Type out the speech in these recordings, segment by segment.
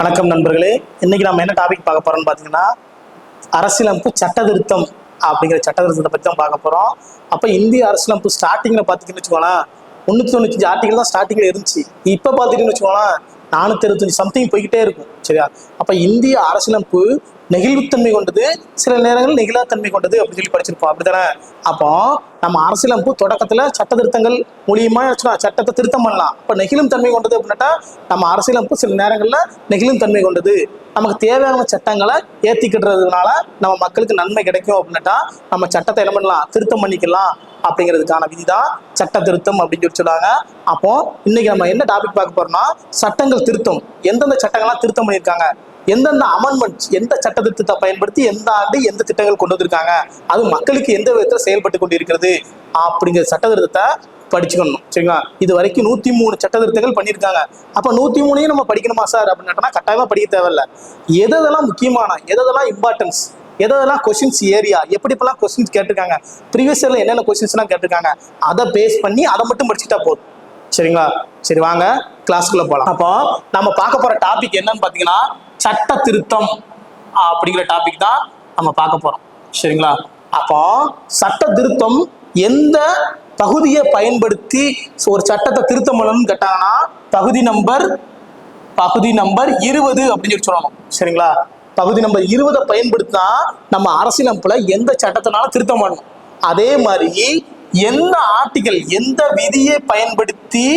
வணக்கம் நண்பர்களே. இன்னைக்கு நம்ம என்ன டாபிக் பார்க்க போறோம்னு பார்த்தீங்கன்னா, அரசியலமைப்பு சட்ட திருத்தம் அப்படிங்கிற சட்ட திருத்தத்தை பற்றி தான் பார்க்க போறோம். அப்போ இந்திய அரசியலமைப்பு ஸ்டார்டிங்ல பார்த்தீங்கன்னு வச்சுக்கோங்களேன், 395 ஆர்டிகல் தான் ஸ்டார்டிங்ல இருந்துச்சு. இப்போ பார்த்துக்கிட்டீங்கன்னு வச்சுக்கோங்களேன், 465 சம்திங் போய்கிட்டே இருக்கும். சரியா? அப்போ இந்திய அரசியலமைப்பு நெகிழ்வுத்தன்மை கொண்டது, சில நேரங்கள் நெகிழாத்தன்மை கொண்டது அப்படின்னு சொல்லி படிச்சிருப்போம். அப்படித்தானே? அப்போ நம்ம அரசியலமைப்பு தொடக்கத்துல சட்ட திருத்தங்கள் மூலியமா சட்டத்தை திருத்தம் பண்ணலாம். அப்ப நெகிழும் தன்மை கொண்டது அப்படின்னாட்டா நம்ம அரசியலமைப்பு சில நேரங்கள்ல நெகிழும் தன்மை கொண்டது, நமக்கு தேவையான சட்டங்களை ஏத்திக்கிடுறதுனால நம்ம மக்களுக்கு நன்மை கிடைக்கும் அப்படின்னாட்டா நம்ம சட்டத்தை என்ன பண்ணலாம், திருத்தம் பண்ணிக்கலாம் அப்படிங்கிறதுக்கான விதிதான் சட்ட திருத்தம் அப்படின்னு சொல்லி சொல்றாங்க. அப்போ இன்னைக்கு நம்ம என்ன டாபிக் பார்க்க போறோம்னா, சட்டங்கள் திருத்தம். எந்தெந்த சட்டங்கள்லாம் திருத்தம் பண்ணியிருக்காங்க, எந்தெந்த அமெண்ட்மெண்ட், எந்த சட்ட திருத்தத்தை பயன்படுத்தி எந்த ஆண்டு எந்த திட்டங்கள் கொண்டு வந்திருக்காங்க, அது மக்களுக்கு எந்த விதத்தில் செயல்பட்டு கொண்டு இருக்கிறது அப்படிங்கிற சட்ட திருத்தத்தை படிச்சுக்கணும். சரிங்களா? இது வரைக்கும் 103 சட்ட திருத்தங்கள் பண்ணியிருக்காங்க. அப்போ 103 நம்ம படிக்கணுமா சார் அப்படின்னா கட்டாயமா படிக்க தேவையில்லை. எதெல்லாம் முக்கியமான, எதெல்லாம் இம்பார்ட்டன்ஸ், எதெல்லாம் கொஸ்டின்ஸ் ஏரியா, எப்படிப்பெல்லாம் கொஸ்டின்ஸ் கேட்டிருக்காங்க, ப்ரீவியஸ் இயர்ல என்னென்ன கொஸ்டின்ஸ்லாம் கேட்டிருக்காங்க, அதை பேஸ் பண்ணி அதை மட்டும் படிச்சுட்டா போதும். சரிங்களா? சரி, வாங்க கிளாஸ்க்குள்ள போகலாம். அப்போ நம்ம பார்க்க போற டாபிக் என்னன்னு பார்த்தீங்கன்னா, சட்ட திருத்தம் அப்படிங்கிற டாபிக் தான் நம்ம பார்க்க போறோம். சரிங்களா? அப்போ சட்ட திருத்தம் எந்த பகுதியை பயன்படுத்தி ஒரு சட்டத்தை திருத்தம் பண்ணணும்னு கேட்டாங்கன்னா, பகுதி நம்பர் 20 அப்படின்னு சொல்லி சொல்லணும். சரிங்களா? பகுதி நம்பர் 20 பயன்படுத்தினா நம்ம அரசியலமைப்புல எந்த சட்டத்தினாலும் திருத்தம் பண்ணணும். அதே மாதிரி எந்த ஆர்டிகல், எந்த விதியை பயன்படுத்தி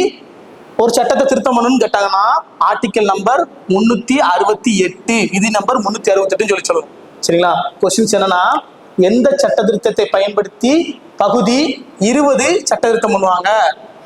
ஒரு சட்டத்தை திருத்தம் பண்ணணும்னு கேட்டாங்கன்னா, ஆர்டிகல் நம்பர் 368, விதி நம்பர் 368 சொல்லி சொல்லணும். சரிங்களா? கொஸ்டின்ஸ் என்னன்னா, எந்த சட்ட திருத்தத்தை பயன்படுத்தி பகுதி 20 சட்ட திருத்தம் பண்ணுவாங்க,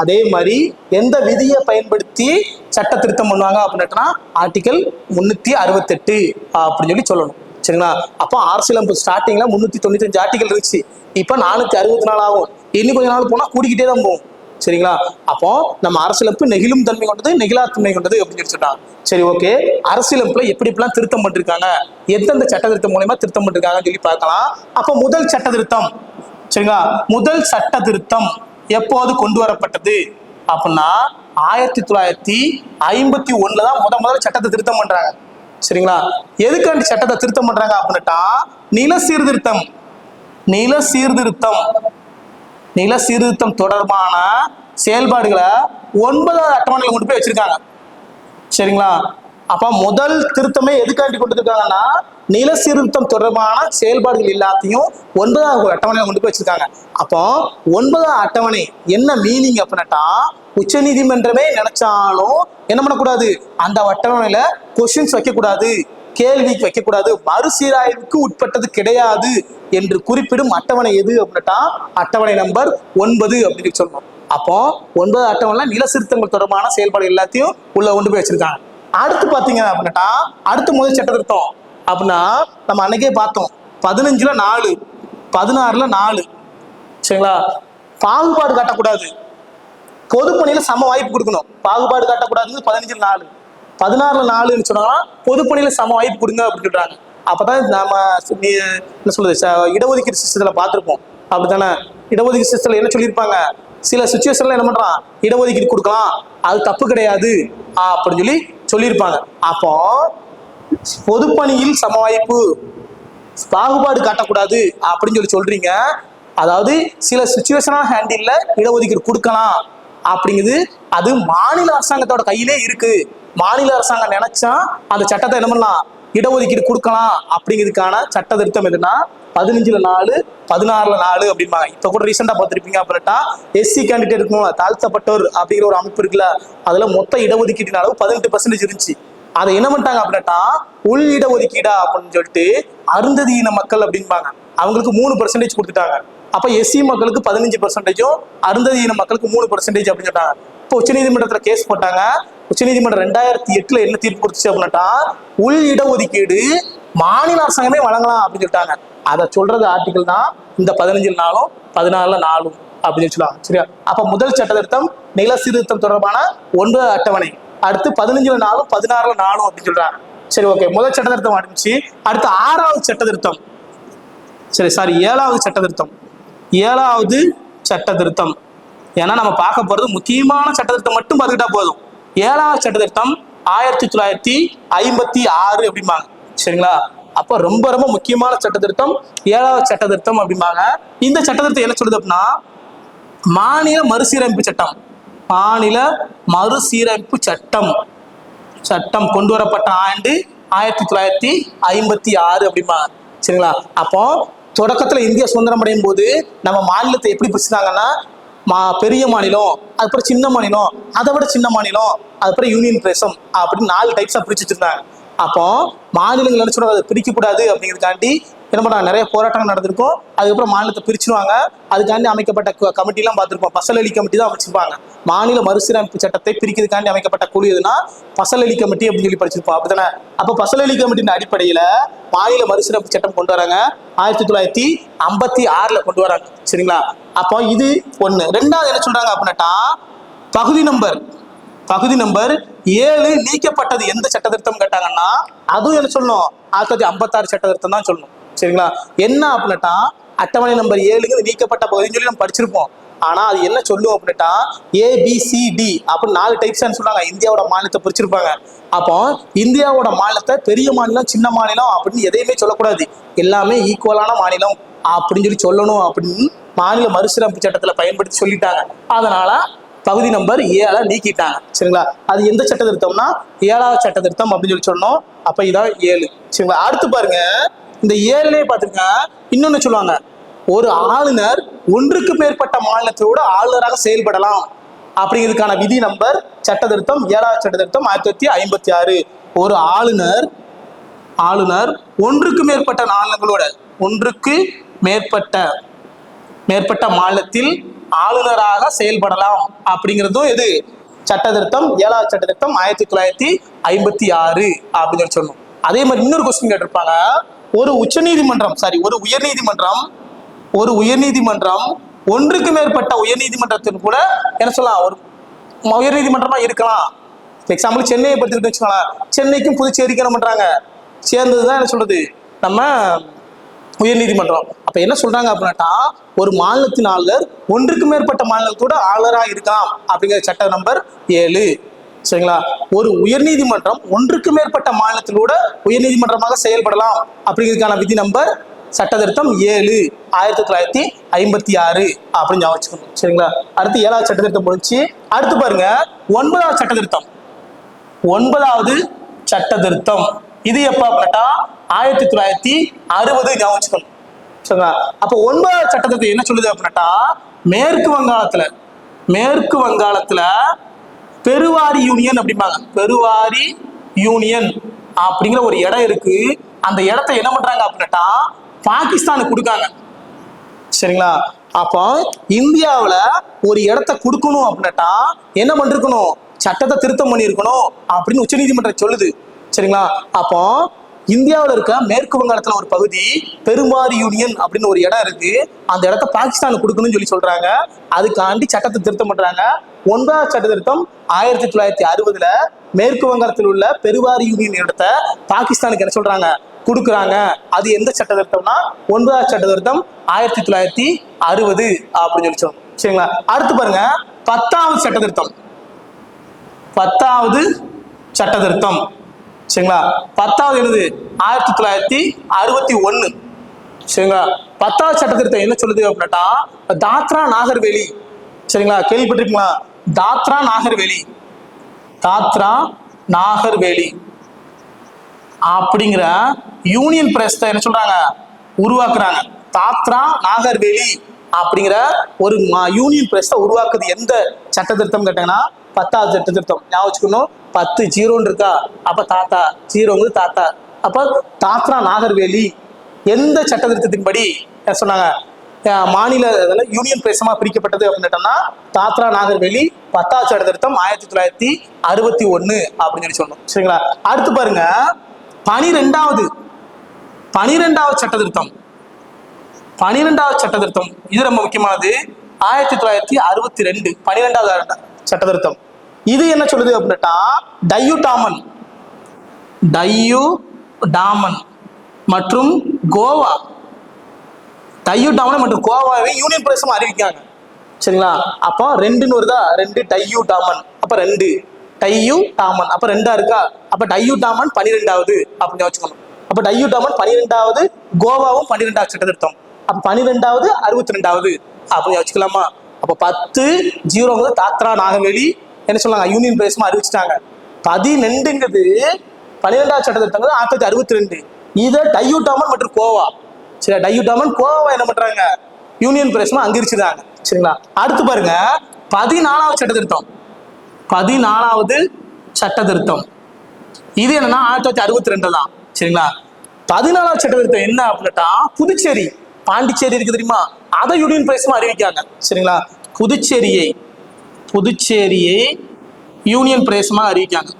அதே மாதிரி எந்த விதியை பயன்படுத்தி சட்ட திருத்தம் பண்ணுவாங்க அப்படின்னா ஆர்டிகல் 368 அப்படின்னு சொல்லி சொல்லணும். சரிங்களா? அப்போ அரசியலமைப்பு ஸ்டார்டிங்ல 395 ஆர்டிகல் இருந்துச்சு. இப்போ 464 ஆகும். இன்னும் கொஞ்ச நாள் போனா கூடிக்கிட்டே தான் போகும். சரிங்களா? அப்போ நம்ம அரசியலமைப்பு நெகிழும் தன்மை கொண்டது, நெகிழாத்தன்மை கொண்டது அப்படின்னு சொல்லிட்டாங்க. சரி, ஓகே. அரசியலமைப்புல எப்படிலாம் திருத்தம் பண்ணிருக்காங்க, எந்தெந்த சட்ட திருத்தம் மூலமா திருத்தம் பண்ணிருக்காங்கன்னு சொல்லி பார்க்கலாம். அப்போ முதல் சட்ட திருத்தம், சரிங்களா, முதல் சட்ட திருத்தம் எப்போது கொண்டு வரப்பட்டது அப்படின்னா 1951 தான் முதல் சட்டத்தை திருத்தம் பண்றாங்க. சரிங்களா? எதுக்காண்டி சட்டத்தை திருத்தம் பண்றாங்க அப்படின்னுட்டா, நில சீர்திருத்தம், நில சீர்திருத்தம், நில சீர்திருத்தம் தொடர்பான செயல்பாடுகளை 9வது அட்டவணையில் கொண்டு போய் வச்சிருக்காங்க. சரிங்களா? அப்ப முதல் திருத்தமே எதுக்காண்டி கொண்டு இருக்காங்கன்னா, நில சீர்திருத்தம் தொடர்பான செயல்பாடுகள் எல்லாத்தையும் 9வது அட்டவணையில கொண்டு போய் வச்சிருக்காங்க. அப்போ 9வது அட்டவணை என்ன மீனிங் அப்படின்னாட்டா, உச்ச நீதிமன்றமே நினைச்சாலும் என்ன பண்ணக்கூடாது, அந்த அட்டவணையில கொஸ்டின்ஸ் வைக்கக்கூடாது, கேள்விக்கு வைக்கக்கூடாது, மறுசீராய்வுக்கு உட்பட்டது கிடையாது என்று குறிப்பிடும் அட்டவணை எது அப்படின்னா அட்டவணை நம்பர் 9 அப்படின்னு சொல்லணும். அப்போ 9வது அட்டவணைல நில சீர்திருத்தங்கள் தொடர்பான செயல்பாடு எல்லாத்தையும் உள்ள கொண்டு போய் வச்சிருக்காங்க. அடுத்து பாத்தீங்க அப்படின்னா, அடுத்து முதல் சட்ட திருத்தம் அப்படின்னா நம்ம அன்னைக்கே பார்த்தோம், 15ல 4, 16ல 4. சரிங்களா? பாகுபாடு காட்டக்கூடாது, பொதுப்பணியில சம வாய்ப்பு கொடுக்கணும், பாகுபாடு காட்டக்கூடாதுன்னு 15ல 4, 16ல 4ன்னு சொன்னாங்கன்னா பொதுப்பணியில சம வாய்ப்பு கொடுங்க அப்படின்னு சொல்றாங்க. அப்பதான் நாம என்ன சொல்றது, இடஒதுக்கீடு சிஸ்டத்துல பார்த்திருப்போம். அப்படித்தானே? இடஒதுக்கீடு சிஸ்டத்துல என்ன சொல்லியிருப்பாங்க, சில சுச்சுவேஷன்ல என்ன பண்றான், இடஒதுக்கீடு கொடுக்கலாம், அது தப்பு கிடையாது அப்படின்னு சொல்லி சொல்லியிருப்பாங்க. அப்போ பொதுப்பணியில் சம வாய்ப்பு, பாகுபாடு காட்டக்கூடாது அப்படின்னு சொல்லி சொல்றீங்க. அதாவது சில சுச்சுவேஷனல் ஹேண்டில்ல இடஒதுக்கீடு கொடுக்கலாம் அப்படிங்குது, அது மாநில அரசாங்கத்தோட கையிலே இருக்கு. மாநில அரசாங்கம் நினைச்சா அந்த சட்டத்தை என்ன பண்ணலாம், இடஒதுக்கீடு கொடுக்கலாம் அப்படிங்கிறதுக்கான சட்ட திருத்தம் எதுனா 15ல 4, 16ல 4 அப்படிம்பாங்க. இப்ப கூட ரீசெண்டா பார்த்திருப்பீங்க அப்படின்னா, எஸ்சி கேண்டிடேட் இருக்கும், தாழ்த்தப்பட்டோர் அப்படிங்கிற ஒரு அமைப்பு இருக்குல்ல, அதுல மொத்த இடஒதுக்கீட்டின் அளவு 18% இருந்துச்சு. அதை என்ன பண்ணிட்டாங்க அப்படின்னா, உள் இடஒதுக்கீடா அப்படின்னு சொல்லிட்டு அருந்ததியின மக்கள் அப்படின்பாங்க, அவங்களுக்கு 3% கொடுத்துட்டாங்க. அப்ப எஸ்சி மக்களுக்கு 15%, அருந்ததியின மக்களுக்கு 3% அப்படின்னு சொல்லிட்டாங்க. இப்போ உச்சநீதிமன்றத்துல கேஸ் போட்டாங்க. உச்சநீதிமன்றம் 2008ல என்ன தீர்ப்பு கொடுத்துச்சு அப்படின்னா, உள் இடஒதுக்கீடு மாநில அரசாங்கமே வழங்கலாம் அப்படின்னு சொல்லிட்டாங்க. அதை சொல்றது ஆர்டிகல் தான் இந்த 15ல 4, 16ல 4 அப்படின்னு சொல்லுவாங்க. சரியா? அப்ப முதல் சட்ட திருத்தம் நில சீர்திருத்தம் தொடர்பான 9வது அட்டவணை. அடுத்து 15ல 4, 16ல 4 அப்படின்னு சொல்றாங்க. சரி, ஓகே. முதல் சட்ட திருத்தம் ஆரம்பிச்சு அடுத்து 6வது சட்ட திருத்தம், சரி 7வது சட்ட திருத்தம், 7வது சட்ட திருத்தம். ஏன்னா நம்ம பார்க்க போறது முக்கியமான சட்ட திருத்தம் மட்டும் பார்த்துக்கிட்டா போதும். 7வது சட்ட திருத்தம் 1956 அப்படிம்பாங்க. சரிங்களா? அப்ப ரொம்ப ரொம்ப முக்கியமான சட்ட திருத்தம் 7வது சட்ட திருத்தம் அப்படிம்பாங்க. இந்த சட்ட திருத்தம் என்ன சொல்லுது அப்படின்னா, மாநில மறுசீரமைப்பு சட்டம், மாநில மறுசீரமைப்பு சட்டம் சட்டம் கொண்டு வரப்பட்ட ஆண்டு 1956 அப்படிம்பாங்க. சரிங்களா? அப்போ தொடக்கத்துல இந்தியா சுதந்திரம் அடையும் போது நம்ம மாநிலத்தை எப்படி பிரிச்சுட்டாங்கன்னா, பெரிய மாநிலம், அதுக்கப்புறம் சின்ன மாநிலம், அதை விட சின்ன மாநிலம், அதுக்கப்புறம் யூனியன் பிரதேசம் அப்படின்னு 4 டைப்ஸா பிரிச்சு வச்சிருந்தாங்க. அப்போ மாநிலங்கள் என்ன சொல்றாங்க, அதை பிரிக்க கூடாது அப்படிங்கிறதுக்காண்டி என்ன பண்றாங்க, நிறைய போராட்டங்கள் நடந்திருக்கும். அதுக்கப்புறம் மாநிலத்தை பிரிச்சுருவாங்க. அதுக்காண்டி அமைக்கப்பட்ட கமிட்டி எல்லாம் பார்த்திருப்போம். பசல் அலி கமிட்டி தான் அமைச்சிருப்பாங்க. மாநில மறுசீரமைப்பு சட்டத்தை பிரிக்கிறதுக்காண்டி அமைக்கப்பட்ட குழு எதுனா பசல் அலி கமிட்டி அப்படின்னு சொல்லி படிச்சிருப்போம். அப்படித்தானே? அப்ப பசல் அலி கமிட்டியின் அடிப்படையில மாநில மறுசீரமைப்பு சட்டம் கொண்டு வராங்க. 1956 கொண்டு வராங்க. சரிங்களா? அப்போ இது ஒண்ணு. ரெண்டாவது என்ன சொல்றாங்க அப்படின்னாட்டா, பகுதி நம்பர் 7 நீக்கப்பட்டது எந்த சட்ட திருத்தம் கேட்டாங்கன்னா, அதுவும் என்ன சொல்லணும், 1956 சட்ட திருத்தம் தான் சொல்லணும். சரிங்களா? என்ன அப்படின்னாட்டா, அட்டவணை நம்பர் 7 நீக்கப்பட்ட பகுதின்னு சொல்லி நம்ம படிச்சிருப்போம். ஆனா அது என்ன சொல்லும் அப்படின்ட்டா, ABCD அப்படின்னு 4 டைப்ஸ் சொல்றாங்க. இந்தியாவோட மாநிலத்தை பிரிச்சிருப்பாங்க. அப்போ இந்தியாவோட மாநிலத்தை பெரிய மாநிலம், சின்ன மாநிலம் அப்படின்னு எதையுமே சொல்லக்கூடாது. எல்லாமே ஈக்குவலான மாநிலம் அப்படின்னு சொல்லி சொல்லணும் அப்படின்னு மாநில மறுசீரமைப்பு சட்டத்துல பயன்படுத்தி சொல்லிட்டாங்க. அதனால பகுதி நம்பர் 7 நீக்கிட்டாங்க. சரிங்களா? அது எந்த சட்ட திருத்தம்னா 7வது சட்ட திருத்தம் அப்படின்னு சொல்லி சொன்னோம். அப்ப இதான் 7. சரிங்களா? அடுத்து பாருங்க, இந்த 7லயே பாத்துருங்க, இன்னொன்னு சொல்லுவாங்க, ஒரு ஆளுநர் ஒன்றுக்கு மேற்பட்ட மாநிலத்தோட ஆளுநராக செயல்படலாம் அப்படிங்கிறதுக்கான விதி நம்பர் சட்ட திருத்தம் 7வது சட்ட திருத்தம் 1956. ஒரு ஆளுநர் ஒன்றுக்கு மேற்பட்ட மாநிலங்களோட, ஒன்றுக்கு மேற்பட்ட மாநிலத்தில் ஆளுநராக செயல்படலாம் அப்படிங்கிறதும் எது சட்ட திருத்தம் 7வது சட்ட திருத்தம் 1956 அப்படின்னு சொன்னோம். அதே மாதிரி இன்னொரு கொஸ்டின் கேட்டிருப்பாங்க, ஒரு உயர்நீதிமன்றம் ஒன்றுக்கு மேற்பட்ட உயர்நீதிமன்றத்தின் கூட என்ன சொல்லலாம், ஒரு உயர்நீதிமன்றமா இருக்கலாம். எக்ஸாம்பிள் சென்னையை பத்தி வச்சுக்கலாம், சென்னைக்கும் புதுச்சேரிக்கும் என்ன பண்றாங்க, சேர்ந்ததுதான் என்ன சொல்றது நம்ம உயர்நீதிமன்றம். அப்ப என்ன சொல்றாங்க அப்படின்னாட்டா, ஒரு மாநிலத்தின் ஆளுநர் ஒன்றுக்கு மேற்பட்ட மாநிலத்தோட ஆளுநராக இருக்கலாம் அப்படிங்கிற சட்ட நம்பர் 7. சரிங்களா? ஒரு உயர்நீதிமன்றம் ஒன்றுக்கு மேற்பட்ட மாநிலத்திலோட உயர்நீதிமன்றமாக செயல்படலாம் அப்படிங்கிறதுக்கான விதி நம்பர் சட்ட திருத்தம் 7 1956 அப்படின்னு வச்சுக்கணும். சரிங்களா? அடுத்து 7வது சட்ட திருத்தம் முடிச்சு. அடுத்து பாருங்க 9வது சட்ட திருத்தம். 9வது சட்ட திருத்தம் இது எப்ப அப்படின்னா 1960 ஞாபகம். சரிங்களா? அப்ப 9வது சட்ட திருத்தம் என்ன சொல்லுது அப்படின்னா, மேற்கு வங்காளத்துல பெருவாரி யூனியன் அப்படிம்பாங்க. பெருவாரி யூனியன் அப்படிங்கிற ஒரு இடம் இருக்கு. அந்த இடத்தை என்ன பண்றாங்க அப்படின்னா பாகிஸ்தானுக்கு கொடுக்காங்க. சரிங்களா? அப்போ இந்தியாவுல ஒரு இடத்த கொடுக்கணும் அப்படின்னா என்ன பண்ணிருக்கணும், சட்டத்தை திருத்தம் பண்ணியிருக்கணும் அப்படின்னு உச்சநீதிமன்றம் சொல்லுது. சரிங்களா? அப்போ இந்தியாவில் இருக்க மேற்கு வங்காளத்துல ஒரு பகுதி பெருவாரி யூனியன் அப்படின்னு ஒரு இடம் இருக்கு. அந்த இடத்த பாகிஸ்தானுக்கு கொடுக்கணும்னு சொல்லி சொல்றாங்க. அதுக்காண்டி சட்டத்தை திருத்தம் பண்றாங்க. 9வது சட்ட திருத்தம் 1960 மேற்கு வங்காளத்தில் உள்ள பெருவாரி யூனியன் இடத்தை பாகிஸ்தானுக்கு என்ன சொல்றாங்க, கொடுக்குறாங்க. அது எந்த சட்ட திருத்தம்னா 9வது சட்ட திருத்தம் 1960 அப்படின்னு சொல்லி சொல்லணும். சரிங்களா? அடுத்து பாருங்க 10வது சட்ட திருத்தம். 10வது சட்ட திருத்தம். சரிங்களா? 10வது என்னது 1961. சரிங்களா? 10வது சட்ட திருத்தம் என்ன சொல்லுது அப்படின்னா, தாத்ரா நாகர்வேலி. சரிங்களா? கேள்விப்பட்டிருக்கீங்களா? தாத்ரா நாகர்வேலி அப்படிங்கிற யூனியன் பிரதேசத்தை என்ன சொல்றாங்க, உருவாக்குறாங்க. தாத்ரா நாகர்வேலி அப்படிங்கிற ஒரு யூனியன் பிரதேசத்தை உருவாக்குது எந்த சட்ட திருத்தம் கேட்டாங்கன்னா 10வது சட்ட திருத்தம். ஞாபகம் வச்சுக்கணும், 10 0 இருக்கா, அப்ப தாத்தா 0 தாத்தா. அப்ப தாத்ரா நாகர்வேலி எந்த சட்ட திருத்தத்தின்படி சொன்னாங்க, மாநில யூனியன் பிரதேசமா பிரிக்கப்பட்டது அப்படின்னா தாத்ரா நாகர்வேலி 10வது சட்ட திருத்தம் 1961 அப்படின்னு சொல்லி சொன்னோம். சரிங்களா? அடுத்து பாருங்க 12வது சட்ட திருத்தம். 12வது சட்ட திருத்தம் இது ரொம்ப முக்கியமானது. 1962 12வது சட்ட திருத்தம். இது என்ன சொல்லுது அப்படின்னா, டையூ மற்றும் கோவா, டையூ மற்றும் கோவாவை யூனியன் பிரதேசமா அறிவிக்காங்க. சரிங்களா? அப்போ 2ன்னு வருதா, 2 டையூ டாமன், அப்ப 2. டையூ டாமன். அப்ப 2 இருக்கா? அப்ப டையூ டாமன் 12வது அப்படின்னு வச்சுக்கணும். அப்ப டையூ டாமன் 12வது, கோவாவும் 12வது சட்ட திருத்தம். அப்ப 12வது 62வது அப்படின்னு வச்சுக்கலாமா? அப்ப 10-0 தாத்ரா நாகவேலி என்ன சொல்றாங்க, யூனியன் பிரதேசமா அறிவிச்சிட்டாங்க. 12ங்கிறது 12வது சட்ட திருத்தங்கிறது 1962. இதை டையூ டாமன் மற்றும் கோவா, சரி, டையூ டாமன் கோவா என்ன பண்றாங்க, யூனியன் பிரதேசமா அங்கீகரிச்சிருக்காங்க. சரிங்களா? அடுத்து பாருங்க 14வது சட்ட திருத்தம். 14வது சட்ட திருத்தம் இது என்னன்னா 1962 தான். சரிங்களா? 14வது சட்ட திருத்தம் என்ன அப்படின்னா, புதுச்சேரி பாண்டிச்சேரி இருக்கு தெரியுமா, அதை யூனியன் பிரதேசமா அறிவிக்காங்க. சரிங்களா? புதுச்சேரியை யூனியன் பிரதேசமா அறிவிக்காங்க.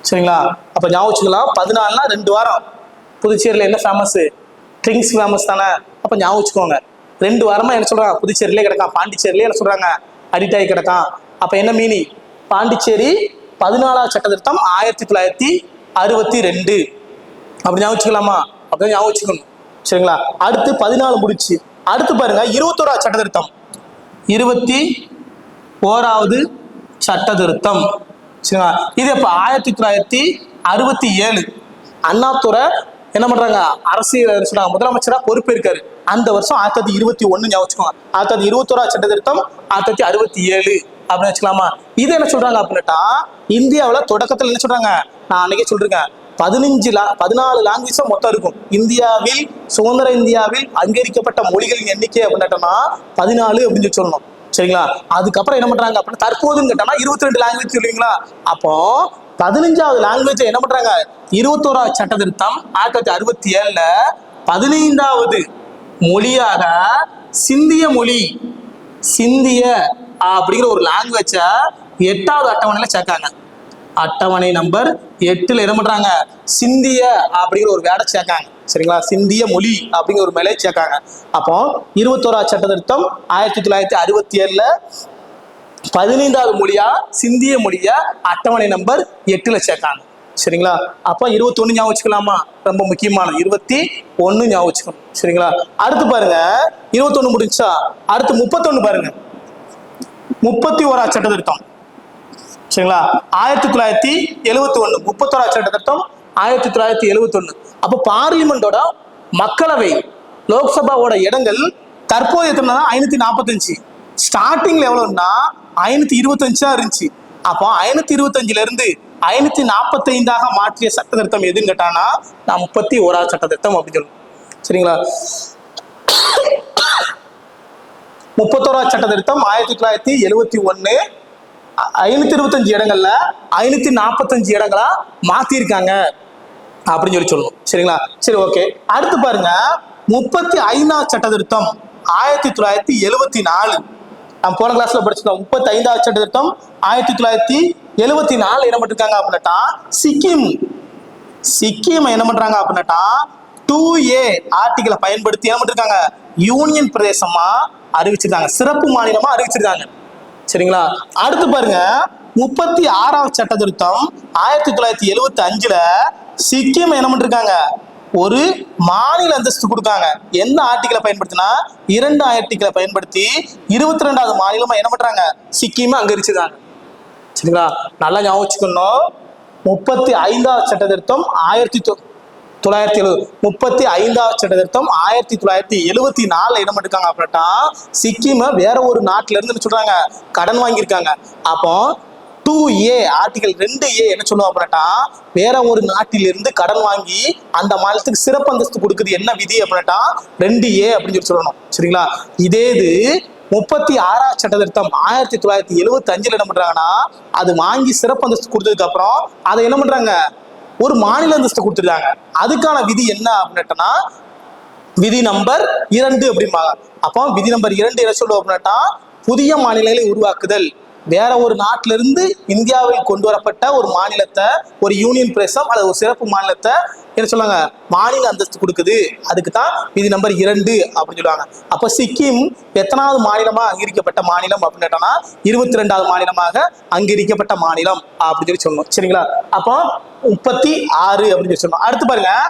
சரிங்களா? அப்ப ஞாபகம் வச்சுக்கலாம், 14னா 2 வாரம். புதுச்சேரியில என்ன ஃபேமஸ்? ட்ரிங்க்ஸ் ஃபேமஸ் தானே. அப்ப ஞாபகம் வச்சுக்கோங்க, 2 வாரமா என்ன சொல்றாங்க, புதுச்சேரியிலே கிடக்கான், பாண்டிச்சேரியிலே என்ன சொல்றாங்க, அடிக்ட் ஆகி கிடக்கான். அப்ப என்ன மீனிங்? பாண்டிச்சேரி 14வது சட்ட திருத்தம் 1962 அப்படி ஞாபகம் வச்சுக்கலாமா? அப்படி ஞாபகம் வச்சுக்கணும். சரிங்களா? அடுத்து 14 முடிச்சு. அடுத்து பாருங்க 21வது சட்ட திருத்தம். 21வது சட்ட திருத்தம். சரிங்களா? இது இப்ப 1967 அண்ணாதுரை என்ன பண்றாங்க, அரசியல் சொல்றாங்க, முதலமைச்சரா பொறுப்பேற்காரு. அந்த வருஷம் 1921 ஞாபகம் வச்சுக்கோங்க. 1921வது சட்ட திருத்தம் 1967 அப்படின்னு வச்சுக்கலாமா? இது என்ன சொல்றாங்க அப்படின்னுட்டா, இந்தியாவில் தொடக்கத்தில் என்ன சொல்றாங்க, நான் அன்னைக்கே சொல்றேன், 14 லாங்குவேஜ் மொத்தம் இருக்கும். இந்தியாவில், சுதந்திர இந்தியாவில் அங்கீகரிக்கப்பட்ட மொழிகளின் எண்ணிக்கை அப்படின்னா 14 அப்படின்னு சொல்லணும். சரிங்களா? அதுக்கப்புறம் என்ன பண்றாங்க அப்படின்னா, தற்போதுன்னு கேட்டோம்னா 22 லாங்குவேஜ் சொல்லுவீங்களா? அப்போ 15வது லாங்குவேஜ் என்ன பண்றாங்க, 21வது சட்ட திருத்தம் 1967 15வது மொழியாக சிந்திய மொழி, சிந்திய அப்படிங்கிற ஒரு லாங்குவேஜ 8வது அட்டவணையில சேர்க்காங்க. அட்டவணை நம்பர் 8ல என்ன பண்றாங்க, சிந்திய அப்படிங்கிற ஒரு வேடை சேர்க்காங்க. சரிங்களா? சிந்திய மொழி அப்படிங்கிற ஒரு மேலே சேர்க்காங்க. அப்போ 21வது சட்ட திருத்தம் 1967 15வது மொழியா சிந்திய மொழியா அட்டவணை நம்பர் 8ல சேர்க்காங்க. சரிங்களா? அப்ப 21 ஞாபகம் வச்சுக்கலாமா? ரொம்ப முக்கியமான 21 ஞாபகம் வச்சுக்கணும். சரிங்களா? அடுத்து பாருங்க 21 முடிஞ்சா அடுத்து 31 பாருங்க. 31வது சட்ட திருத்தம். சரிங்களா? 1971 31வது சட்ட திருத்தம் 1971. அப்ப பார்லிமெண்டோட மக்களவை லோக்சபாவோட இடங்கள் தற்போது எத்தனை 545. ஸ்டார்டிங்ல எவ்வளவுன்னா 525 இருந்துச்சு. அப்போ 525 இருந்து 545 மாற்றிய சட்ட திருத்தம் எதுன்னு கேட்டானா, நான் 31வது சட்ட திருத்தம் அப்படின்னு சொல்லுவேன். சரிங்களா? 31வது சட்ட திருத்தம் 1971 525 இடங்கள்ல 545 இடங்களா மாத்திருக்காங்க அப்படின்னு சொல்லணும். சரிங்களா? சரி, ஓகே. அடுத்து பாருங்க 35வது சட்ட திருத்தம் 1974. நம்ம போன கிளாஸ்ல படிச்சிருக்கோம். 35வது சட்ட திருத்தம் 1974 என்ன பண்ணிருக்காங்க அப்படின்னா, சிக்கிம் என்ன பண்றாங்க அப்படின்னா 2A ஆர்டிகிளை பயன்படுத்தி என்ன பண்ணிருக்காங்க, யூனியன் பிரதேசமா அறிவிச்சிருக்காங்க, சிறப்பு மாநிலமா அறிவிச்சிருக்காங்க. சரிங்களா? அடுத்து பாருங்க 36வது சட்ட திருத்தம் 1975 சிக்கிம் என்ன பண்ணிருக்காங்க, ஒரு மாநில அந்தஸ்து கொடுக்காங்க. எந்த ஆர்டிகிளை பயன்படுத்தினா 2 ஆர்டிகிளை பயன்படுத்தி 22வது மாநிலமா என்ன பண்றாங்க, சிக்கிம் அங்கீகரிச்சிருக்காங்க. சரிங்களா? நல்லா ஞாபகம் வச்சுக்கணும். 35வது சட்ட திருத்தம் 1970 35வது சட்ட திருத்தம் 1974 என்ன பண்ணிருக்காங்க அப்படின்னா, சிக்கிம் வேற ஒரு நாட்டுல இருந்து சொல்றாங்க கடன் வாங்கியிருக்காங்க. அப்போ 2A ஆர்டிகல் 2A என்ன சொல்லுவோம் அப்படின்னா, வேற ஒரு நாட்டிலிருந்து கடன் வாங்கி அந்த மாநிலத்துக்கு சிறப்பு அந்தஸ்து கொடுக்குது. என்ன விதி அப்படின்னா 2A அப்படின்னு சொல்லணும். சரிங்களா? இதே இது 36வது சட்ட திருத்தம் 1975 என்ன பண்றாங்கன்னா, அது வாங்கி சிறப்பு அந்தஸ்து கொடுத்ததுக்கு அப்புறம் அதை என்ன பண்றாங்க, ஒரு மாநில அந்தஸ்து கொடுத்துருக்காங்க. அதுக்கான விதி என்ன அப்படின்னா, விதி நம்பர் 2 அப்படிம்பாங்க. அப்போ விதி நம்பர் 2 என்ன சொல்லுவோம் அப்படின்னா, புதிய மாநிலங்களை உருவாக்குதல். வேற ஒரு நாட்டில இருந்து இந்தியாவில் கொண்டு வரப்பட்ட ஒரு மாநிலத்தை, ஒரு யூனியன் பிரதேசம் அல்லது ஒரு சிறப்பு மாநிலத்தை என்ன சொல்லுவாங்க, மாநில அந்தஸ்து கொடுக்குது. அதுக்கு தான் விதி நம்பர் 2 அப்படின்னு சொல்லுவாங்க. அப்ப சிக்கிம் எத்தனாவது மாநிலமா அங்கீகரிக்கப்பட்ட மாநிலம் அப்படின்னா 22வது மாநிலமாக அங்கீகரிக்கப்பட்ட மாநிலம் அப்படின்னு சொல்லணும். சரிங்களா? அப்போ 36 அப்படின்னு சொல்லணும். அடுத்து பாருங்க